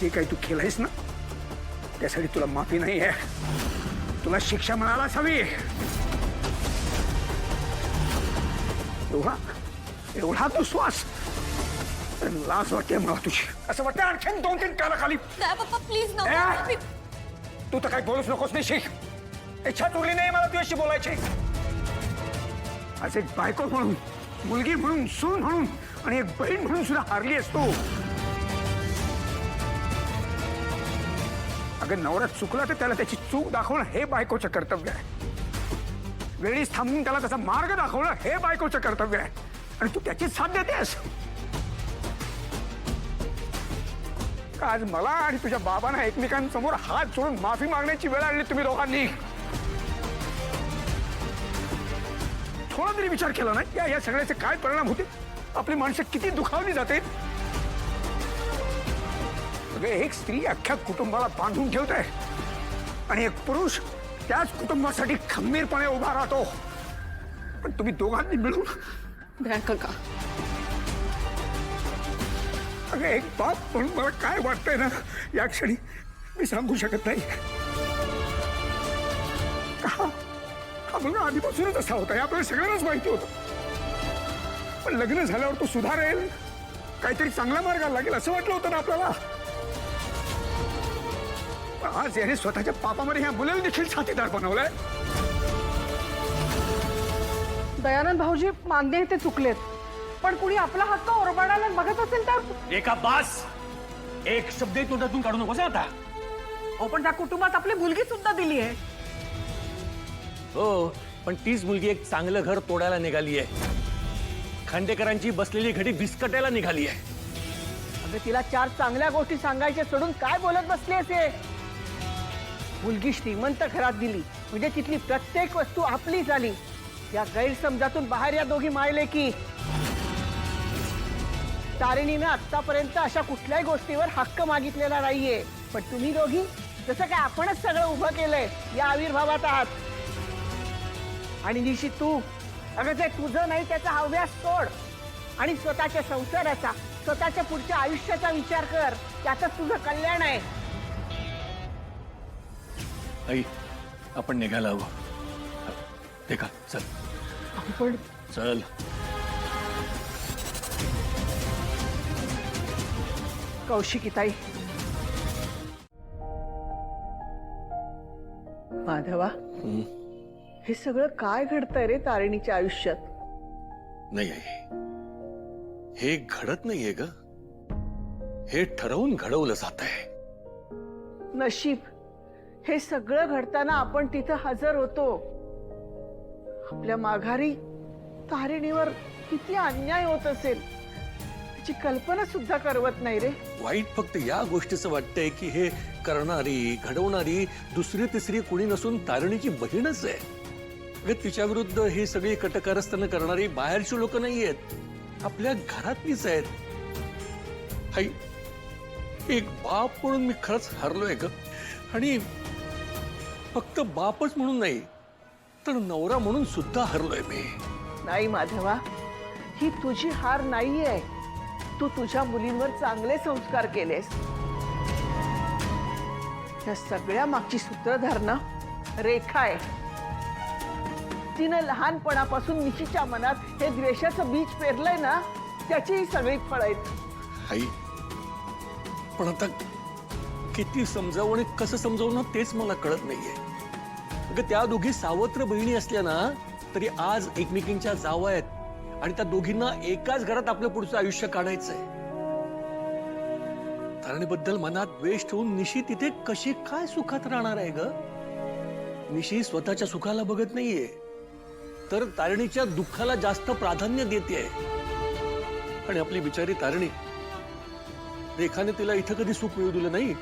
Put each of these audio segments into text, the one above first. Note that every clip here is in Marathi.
जे काही तू केलंयस ना त्यासाठी तुला माफी नाही आहे, तुला शिक्षा मिळायलाच हवी. एवढा तू श्वास, लाज वाटते मला तुझी. असं वाटतं आणखीन 2-3 काला खाली. पप्पा प्लीज नो. तू तर काही बोलूच नकोस. नाही शिक, इच्छा उरली नाही मला तुझ्याशी बोलायची. आज एक बायको म्हणून, मुलगी म्हणून, सून म्हणून आणि एक बहीण म्हणून सुद्धा हारली असतो. अगर नवरा चुकला तर त्याला त्याची चूक दाखवणं हे बायकोचं कर्तव्य आहे. वेळीच थांबून त्याला त्याचा मार्ग दाखवणं हे बायकोचं कर्तव्य आहे. आणि तू त्याची साथ देतेस. आज मला आणि तुझ्या बाबांना एकमेकांसमोर हात जोडून माफी मागण्याची वेळ आणली तुम्ही दोघांनी. थोडा तरी विचार केला नाही या सगळ्याचे काय परिणाम होते, आपली माणसं किती दुखावली जाते. एक स्त्री अख्ख्या कुटुंबाला बांधून ठेवते आणि एक पुरुष त्याच कुटुंबासाठी खंबीरपणे उभा राहतो. पण तुम्ही दोघांनी मिळून काका, अगं एक बाप म्हणून मला काय वाटतंय ना या क्षणी मी सांगू शकत नाही. हा मुलगा आधीपासूनच असा होता हे आपल्याला सगळ्यांनाच माहिती होतं. पण लग्न झाल्यावर तो सुधारेल, काहीतरी चांगला मार्गाला लागेल असं वाटलं होतं ना आपल्याला. आज याने स्वतःच्या पापामध्ये ह्या मुलाला देखील साथीदार बनवलाय. दयानंद भाऊजी मान्य आहे ते चुकलेत, पण कुणी आपला हक्क ओरबाडायला बघत असेल तर. एका बास, एक शब्द तोंडातून काढू नकोस आता. हो पण त्या कुटुंबात आपली मुलगी सुद्धा दिली आहे. हो पण तीच मुलगी एक चांगलं घर तोडायला निघाली आहे. खांडेकरांची बसलेली घडी विस्कटायला निघाली आहे. अगं तिला 4 चांगल्या गोष्टी सांगायच्या सोडून काय बोलत बसली असे. मुलगी श्रीमंत घरात दिली म्हणजे तिथली प्रत्येक वस्तू आपली झाली. या गैरसमजातून बाहेर या दोघी मायले की तारिणीनं आतापर्यंत अशा कुठल्याही गोष्टीवर हक्क मागितलेला नाहीये. पण तुम्ही दोघी जसं काय आपणच सगळं उभं केलंय या आविर्भावात आहात. आणि निशी तू, अगं जे तुझं नाही त्याचा हव्यास सोड आणि स्वतःच्या संसाराचा, स्वतःच्या पुढच्या आयुष्याचा विचार कर. त्यातच तुझं कल्याण आहे. आई आपण निघायला हवं. ते का चल पण चल. कौशिकीताई, माधवा, हे सगळं काय घडतंय रे तारिणीच्या आयुष्यात? नाही आई, हे घडत नाहीये ग, हे ठरवून घडवलं जात आहे. नशीब, हे सगळं घडताना आपण तिथं हजर होतो. आपल्या माघारी तारिणीवर किती अन्याय होत असेल त्याची कल्पना सुद्धा करवत नाही रे. वाईट फक्त या गोष्टीचं वाटतंय की हे करणारी घडवणारी दुसरी तिसरी कुणी नसून तारिणीची बहीणच आहे. तिच्या विरुद्ध ही सगळी कटकारस्थानं करणारी बाहेरची लोक नाहीयेत, आपल्या घरातलीच आहेत. आई, एक बाप म्हणून मी खरंच हरलोय ग. आणि फक्त बापच म्हणून नाही तर नवरा म्हणून सुद्धा हरलोय मी. नाही माधवा, ही तुझी हार नाहीये. तू तुझ्या मुलींवर चांगले संस्कार केलेस. या सगळ्या मागची सूत्रधारणा रेखा आहे. तिनं लहानपणापासून निशीच्या मनात हे द्वेषाचं बीज पेरलंय ना, त्याची ही सगळी फळं आहेत. आई, पण आता किती समजावं आणि कसं समजावं ना तेच मला कळत नाहीये. अगं त्या दोघी सावत्र बहिणी असल्या ना तरी आज एकमेकींच्या जावा आहेत आणि त्या दोघींना एकाच घरात आपलं पुढचं आयुष्य काढायचंय. तारिणीबद्दल मनात द्वेष ठेवून निशी तिथे कशी काय सुखात राहणार आहे ग? निशी स्वतःच्या सुखाला बघत नाहीये तर तारिणीच्या दुःखाला जास्त प्राधान्य देते. आणि आपली बिचारी तारिणी, रेखाने तिला इथं कधी सुख मिळू दिलं नाही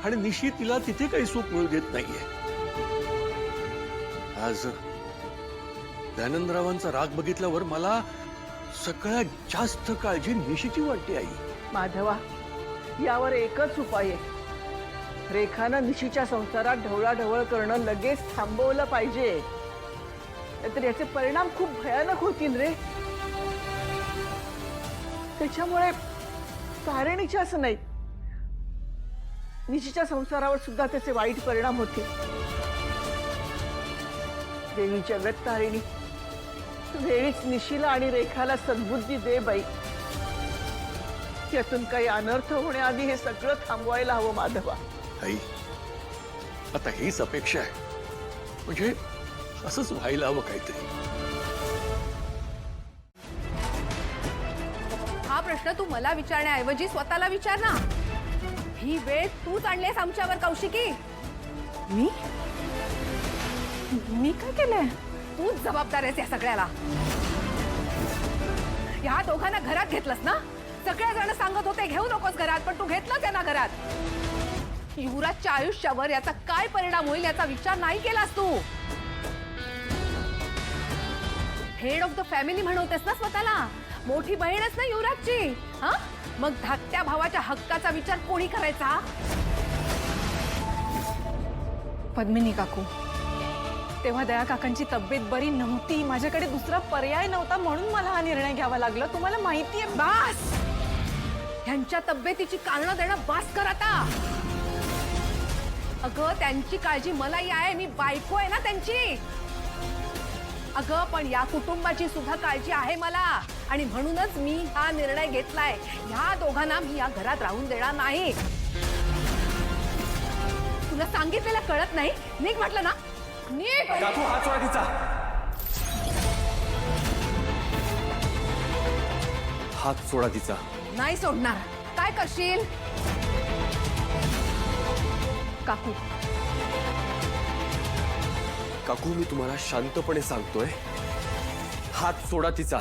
आणि निशी तिला तिथे काही सुख मिळू देत नाहीये. आज दयानंदरावांचा राग बघितल्यावर मला सगळ्यात जास्त काळजी निशीची वाटते. आई माधवा, यावर एकच उपाय आहे. रेखानं निशीच्या संसारात ढवळाढवळ करणं लगेच थांबवलं पाहिजे, नाहीतर याचे परिणाम खूप भयानक होतील रे. त्याच्यामुळे तारिणीच्याच नाही निशीच्या संसारावर सुद्धा त्याचे वाईट परिणाम होतील. देवी जगत्तारिणी, वेळीच निशीला आणि रेखाला सद्बुद्धी दे बाई. यातून काही अनर्थ होण्याआधी हे सगळं थांबवायला हवं माधवा. आई, आता हीच अपेक्षा आहे. म्हणजे असंच व्हायला हवं काहीतरी. हा प्रश्न तू मला विचारण्याऐवजी स्वतःला विचार ना. ही वेळ तूच आणलीस आमच्यावर कौशिकी. मी काय केलंय? तूच जबाबदार आहेस या सगळ्याला. या दोघांना घरात घेतलंस ना. सगळे जण सांगत होते घेऊ नकोस घरात, पण तू घेतलंच आहे ना घरात. युवराजच्या आयुष्यावर याचा काय परिणाम होईल याचा विचार नाही केलास तू. हेड ऑफ द फॅमिली म्हणवतेस ना स्वतःला. मोठी बहीणच ना युवराजची. हा, मग धाकट्या भावाच्या हक्काचा विचार कोणी करायचा? पद्मिनी काकू, तेव्हा दया काकांची तब्येत बरी नव्हती. माझ्याकडे दुसरा पर्याय नव्हता, म्हणून मला हा निर्णय घ्यावा लागला. तुम्हाला माहिती आहे. बास. ह्यांच्या तब्येतीची कारणं देणं बास कर आता. अगं, त्यांची काळजी मलाही आहे. मी बायको आहे ना त्यांची. अगं, पण या कुटुंबाची सुद्धा काळजी आहे मला. आणि म्हणूनच मी हा निर्णय घेतलाय. ह्या दोघांना मी या घरात राहून देणार नाही. तुला सांगितलेलं कळत नाही? निघ म्हटलं ना. निघ. काकू, हात सोडा तिचा. हात सोडा तिचा. नाही सोडणार. काय करशील? काकू, काकू, मी तुम्हाला शांतपणे सांगतोय, हात सोडा तिचा.